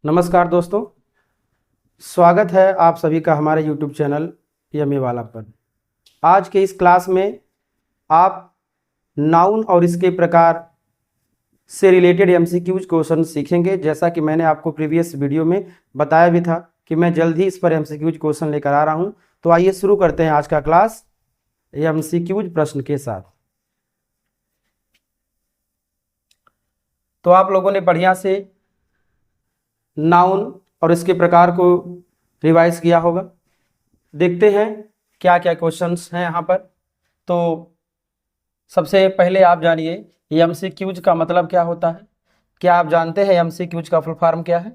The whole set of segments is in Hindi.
नमस्कार दोस्तों, स्वागत है आप सभी का हमारे YouTube चैनल यमे वाला पर। आज के इस क्लास में आप नाउन और इसके प्रकार से रिलेटेड MCQs क्वेश्चन सीखेंगे। जैसा कि मैंने आपको प्रीवियस वीडियो में बताया भी था कि मैं जल्द ही इस पर MCQs क्वेश्चन लेकर आ रहा हूं। तो आइए शुरू करते हैं आज का क्लास MCQs प्रश्न के साथ। तो आप लोगों ने बढ़िया से नाउन और इसके प्रकार को रिवाइज किया होगा। देखते हैं क्या क्या क्वेश्चंस हैं यहाँ पर। तो सबसे पहले आप जानिए MCQs का मतलब क्या होता है। क्या आप जानते हैं MCQs का फुल फॉर्म क्या है?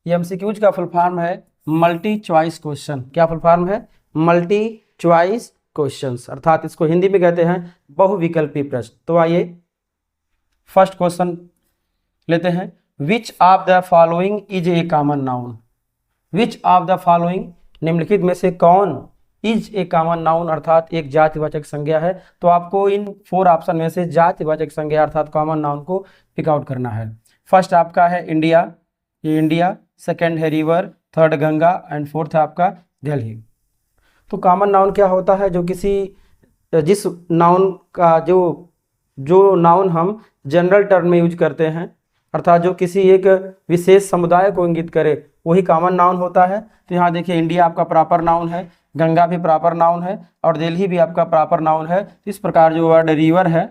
MCQs का फुल फॉर्म है मल्टी चॉइस क्वेश्चन। क्या फुल फॉर्म है? मल्टी चॉइस क्वेश्चंस, अर्थात इसको हिंदी में कहते हैं बहुविकल्पी प्रश्न। तो आइए फर्स्ट क्वेश्चन लेते हैं। Which of the following is a common noun? Which of the following निम्नलिखित में से कौन is a common noun अर्थात एक जातिवाचक संज्ञा है। तो आपको इन 4 ऑप्शन में से जातिवाचक संज्ञा अर्थात कॉमन नाउन को पिक आउट करना है। फर्स्ट आपका है इंडिया, ये इंडिया। सेकंड है river, third Ganga and fourth है आपका दिल्ली। तो कॉमन नाउन क्या होता है? जो किसी जिस नाउन का जो नाउन हम जनरल टर्म में यूज करते हैं, अर्थात जो किसी एक विशेष समुदाय को इंगित करे, वही कॉमन नाउन होता है। तो यहाँ देखिए इंडिया आपका प्रॉपर नाउन है, गंगा भी प्रॉपर नाउन है और दिल्ली भी आपका प्रॉपर नाउन है। इस प्रकार जो वर्ड रिवर है,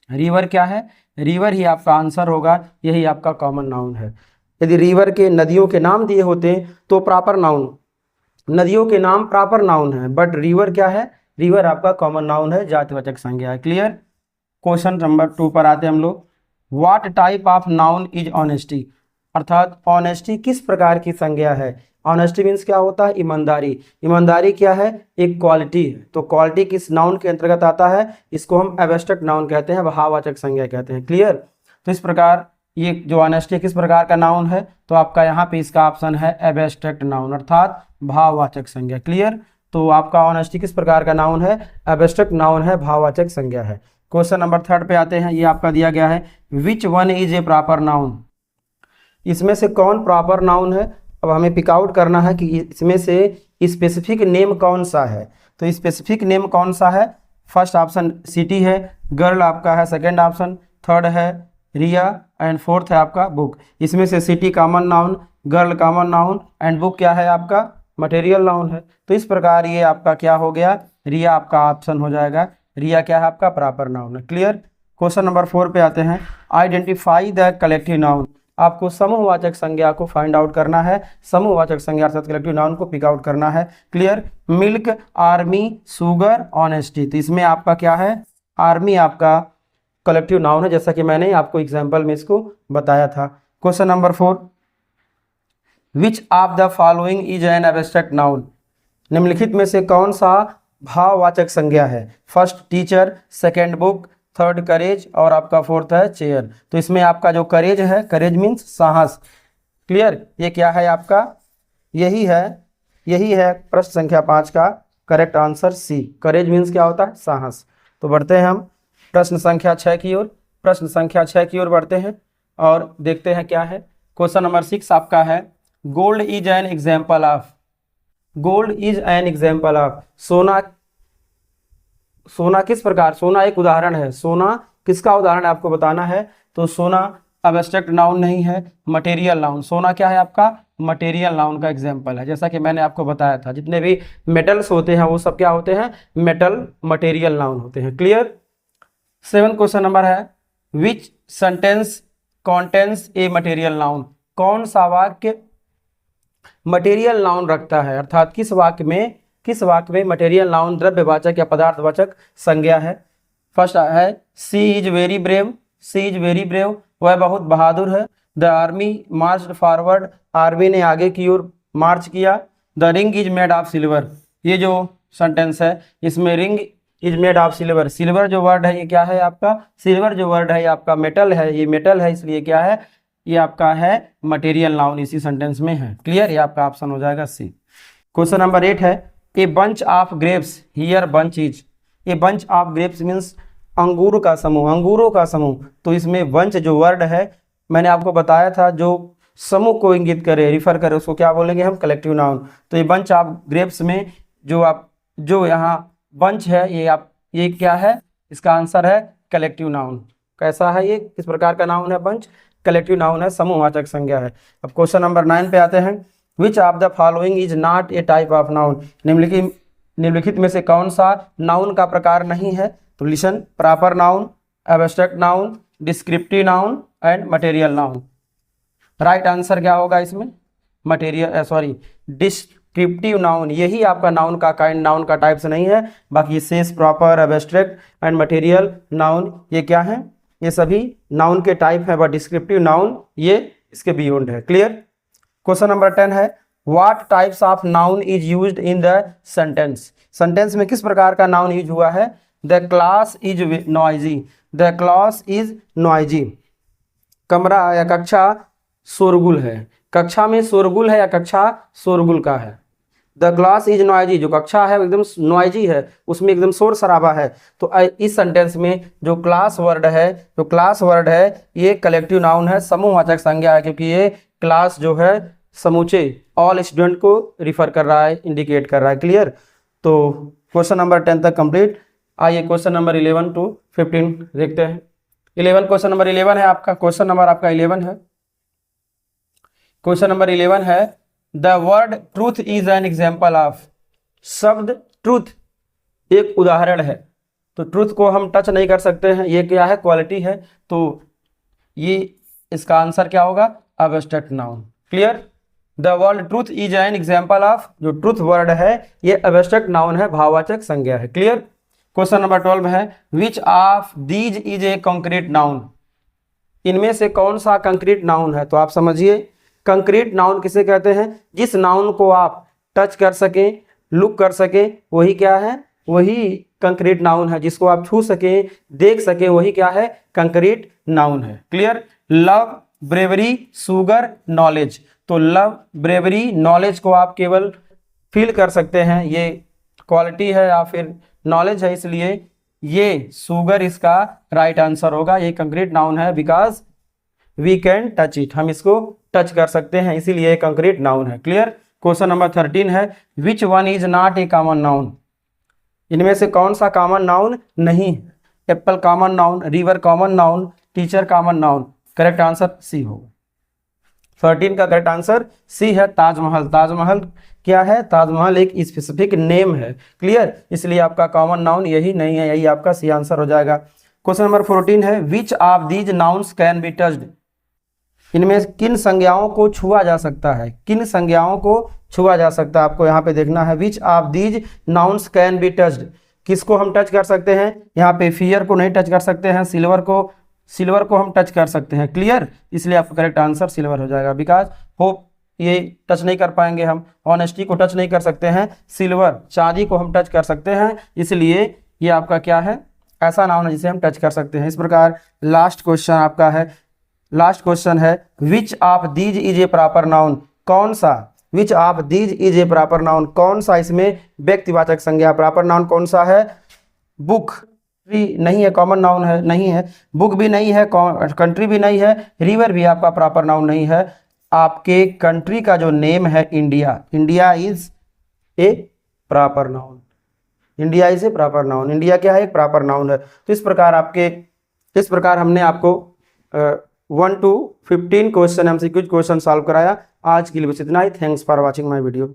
रिवर क्या है? रिवर ही आपका आंसर होगा, यही आपका कॉमन नाउन है। यदि रिवर के नदियों के नाम दिए होते तो प्रॉपर नाउन, नदियों के नाम प्रॉपर नाउन है, बट रिवर क्या है? रिवर आपका कॉमन नाउन है, जातिवाचक संज्ञा है। क्लियर? क्वेश्चन नंबर 2 पर आते हैं हम लोग। What type of noun is honesty? अर्थात ऑनेस्टी किस प्रकार की संज्ञा है? ऑनेस्टी मीन्स क्या होता है? ईमानदारी। ईमानदारी क्या है? एक क्वालिटी है। तो क्वालिटी किस नाउन के अंतर्गत आता है? इसको हम एब्स्ट्रैक्ट नाउन कहते हैं, भाववाचक संज्ञा कहते हैं। क्लियर? तो इस प्रकार ये जो ऑनेस्टी किस प्रकार का नाउन है? तो आपका यहाँ पे इसका ऑप्शन है एब्स्ट्रैक्ट नाउन अर्थात भाववाचक संज्ञा। क्लियर? तो आपका ऑनेस्टी किस प्रकार का नाउन है? एब्स्ट्रैक्ट नाउन है, भाववाचक संज्ञा है। क्वेश्चन नंबर 3 पे आते हैं। ये आपका दिया गया है which one is a proper noun? इसमें से कौन प्रॉपर नाउन है? अब हमें पिक आउट करना है कि इसमें से स्पेसिफिक नेम कौन सा है। तो स्पेसिफिक नेम कौन सा है? फर्स्ट ऑप्शन सिटी है, गर्ल आपका है सेकंड ऑप्शन, थर्ड है रिया एंड फोर्थ है आपका बुक। इसमें से city common noun, girl common noun and book क्या है आपका? मटेरियल नाउन है। तो इस प्रकार ये आपका क्या हो गया? रिया आपका ऑप्शन हो जाएगा। रिया क्या है आपका? प्रॉपर नाउन है। क्लियर? क्वेश्चन नंबर 4 पे आते हैं। Identify the collective noun. आपको समूहवाचक संज्ञा को फाइंड आउट करना है, समूहवाचक संज्ञा अर्थात कलेक्टिव नाउन को पिक आउट करना है। Clear? Milk, army, sugar, honesty. तो इसमें आपका क्या है? आर्मी आपका कलेक्टिव नाउन है, जैसा कि मैंने आपको एग्जाम्पल में इसको बताया था। Question number 4, which of the following is an abstract noun? निम्नलिखित में से कौन सा भाववाचक संज्ञा है? First teacher, second book, third courage और आपका फोर्थ है चेयर। तो इसमें आपका जो करेज है, करेज मीन्स साहस। क्लियर? ये क्या है आपका? यही है प्रश्न संख्या 5 का करेक्ट आंसर सी। करेज मीन्स क्या होता है? साहस। तो बढ़ते हैं हम प्रश्न संख्या 6 की ओर। प्रश्न संख्या 6 की ओर बढ़ते हैं और देखते हैं क्या है। क्वेश्चन नंबर 6 आपका है gold is an example of. Gold is an example of. सोना किस प्रकार? सोना एक उदाहरण है। सोना किसका उदाहरण है आपको बताना है। तो सोना एब्स्ट्रैक्ट नाउन नहीं है, मटेरियल नाउन। सोना क्या है आपका? मटेरियल नाउन का एग्जाम्पल है। जैसा कि मैंने आपको बताया था, जितने भी मेटल्स होते हैं वो सब क्या होते हैं? मेटल मटेरियल नाउन होते हैं। क्लियर? 7 क्वेश्चन नंबर है विच sentence contains a material noun? कौन सा वाक्य मटेरियल नाउन रखता है, अर्थात किस वाक्य में मटेरियल नाउन द्रव्यवाचक या पदार्थवाचक संज्ञा है। फर्स्ट है she is very brave. She is very brave, वह बहुत बहादुर है। The army march forward, army ने आगे की ओर मार्च किया। The ring is made of silver. ये जो सेंटेंस है इसमें ring is made of silver, silver जो वर्ड है ये क्या है आपका? सिल्वर जो वर्ड है ये आपका मेटल है, ये मेटल है, इसलिए क्या है? ये आपका है मटेरियल नाउन, इसी सेंटेंस में है। क्लियर? ये आपका ऑप्शन हो जाएगा सी। क्वेश्चन नंबर 8 है a bunch of grapes, here bunch is. A bunch of grapes means अंगूर का समूह, अंगूरों का समूह। तो इसमें बंच जो वर्ड है मैंने आपको बताया था जो समूह को इंगित करे, रिफर करे, उसको क्या बोलेंगे हम? Collective noun. तो ये बंच ऑफ ग्रेप्स में जो यहाँ बंच है, ये क्या है? इसका आंसर है कलेक्टिव नाउन। कैसा है ये? किस प्रकार का नाउन है बंच? कलेक्टिव नाउन है, समूहवाचक संज्ञा है। अब क्वेश्चन नंबर 9 पे आते हैं। विच of the following is not A type of noun? निम्नलिखित में से कौन सा नाउन का प्रकार नहीं है? तो listen, proper noun, abstract noun, descriptive noun and material noun. Right answer क्या होगा इसमें? डिस्क्रिप्टिव नाउन, यही आपका नाउन का काइंड, नाउन का टाइप्स नहीं है। बाकी शेष, proper, abstract and material noun ये क्या है? ये सभी नाउन के टाइप है, बट डिस्क्रिप्टिव नाउन ये इसके बियॉन्ड है। क्लियर? क्वेश्चन नंबर 10 है, what types of noun is used in the sentence? Sentence में किस प्रकार का नाउन यूज हुआ है? The class is noisy, the class is noisy. कमरा या कक्षा शोरगुल है। कक्षा में शोरगुल है या कक्षा शोरगुल का है? द क्लास इज नॉइजी, जो कक्षा है वो एकदम नॉइजी है, उसमें एकदम शोर शराबा है। तो इस सेंटेंस में जो क्लास वर्ड है ये कलेक्टिव नाउन है, समूहवाचक संज्ञा है, क्योंकि ये क्लास जो है समूचे ऑल स्टूडेंट को रिफर कर रहा है, इंडिकेट कर रहा है। क्लियर? तो क्वेश्चन नंबर 10 तक कंप्लीट। आइए क्वेश्चन नंबर 11 to 15 देखते हैं। 11 क्वेश्चन नंबर 11 है आपका, क्वेश्चन नंबर आपका 11 है। क्वेश्चन नंबर 11 है, the word truth is an example of. शब्द ट्रूथ एक उदाहरण है। तो ट्रूथ को हम टच नहीं कर सकते हैं, ये क्या है? क्वालिटी है। तो ये इसका आंसर क्या होगा? Abstract noun. Clear? The word truth is an example of, जो ट्रूथ वर्ड है ये एब्स्ट्रैक्ट नाउन है, भाववाचक संज्ञा है। क्लियर? क्वेश्चन नंबर 12 है, which of these is a concrete noun? इनमें से कौन सा कंक्रीट नाउन है? तो आप समझिए, कंक्रीट नाउन किसे कहते हैं? जिस नाउन को आप टच कर सकें, लुक कर सकें, वही क्या है? वही कंक्रीट नाउन है। जिसको आप छू सकें, देख सकें, वही क्या है? कंक्रीट नाउन है। Clear? Love, bravery, sugar, knowledge. तो लव, ब्रेवरी, नॉलेज को आप केवल फील कर सकते हैं, ये क्वालिटी है या फिर नॉलेज है, इसलिए ये शुगर इसका राइट आंसर होगा। ये कंक्रीट नाउन है, because we can touch it, हम इसको टच कर सकते हैं, इसीलिए कंक्रीट नाउन है। क्लियर? क्वेश्चन नंबर 13 है, which one is not a common noun? इनमें से कौन सा कॉमन नाउन नहीं? Apple common noun, river common noun, teacher common noun. Correct answer C होगा। 13 का करेक्ट आंसर सी है, ताजमहल। ताजमहल क्या है? ताजमहल एक स्पेसिफिक नेम है। क्लियर? इसलिए आपका कॉमन नाउन यही नहीं है, यही आपका सी आंसर हो जाएगा। क्वेश्चन नंबर 14 है, which of these nouns can be touched? इनमें किन संज्ञाओं को छुआ जा सकता है? किन संज्ञाओं को छुआ जा सकता है? आपको यहाँ पे देखना है, which of these nouns can be touched. किसको हम टच कर सकते हैं? यहाँ पे फियर को नहीं टच कर सकते हैं, सिल्वर को हम टच कर सकते हैं। क्लियर? इसलिए आपका करेक्ट आंसर सिल्वर हो जाएगा, बिकॉज होप ये टच नहीं कर पाएंगे हम। ऑनेस्टी को टच नहीं कर सकते हैं, सिल्वर, चांदी को हम टच कर सकते हैं, इसलिए ये आपका क्या है? ऐसा नाउन है जिसे हम टच कर सकते हैं। इस प्रकार लास्ट क्वेश्चन आपका है, लास्ट क्वेश्चन है, which of these is a proper noun? कौन सा? Which of these is a proper noun? कौन सा इसमें व्यक्तिवाचक संज्ञा? प्रॉपर नाउन कौन सा है? बुक नहीं है, कॉमन नाउन है, नहीं है। बुक भी नहीं है, कंट्री भी नहीं है, रिवर भी आपका प्रॉपर नाउन नहीं है। आपके कंट्री का जो नेम है India, India is a proper noun. India is a proper noun. India क्या है? एक प्रॉपर नाउन है। तो इस प्रकार हमने आपको 1 to 15 question MCQ question solve कराया। आज के लिए बस इतना ही। Thanks for watching my video.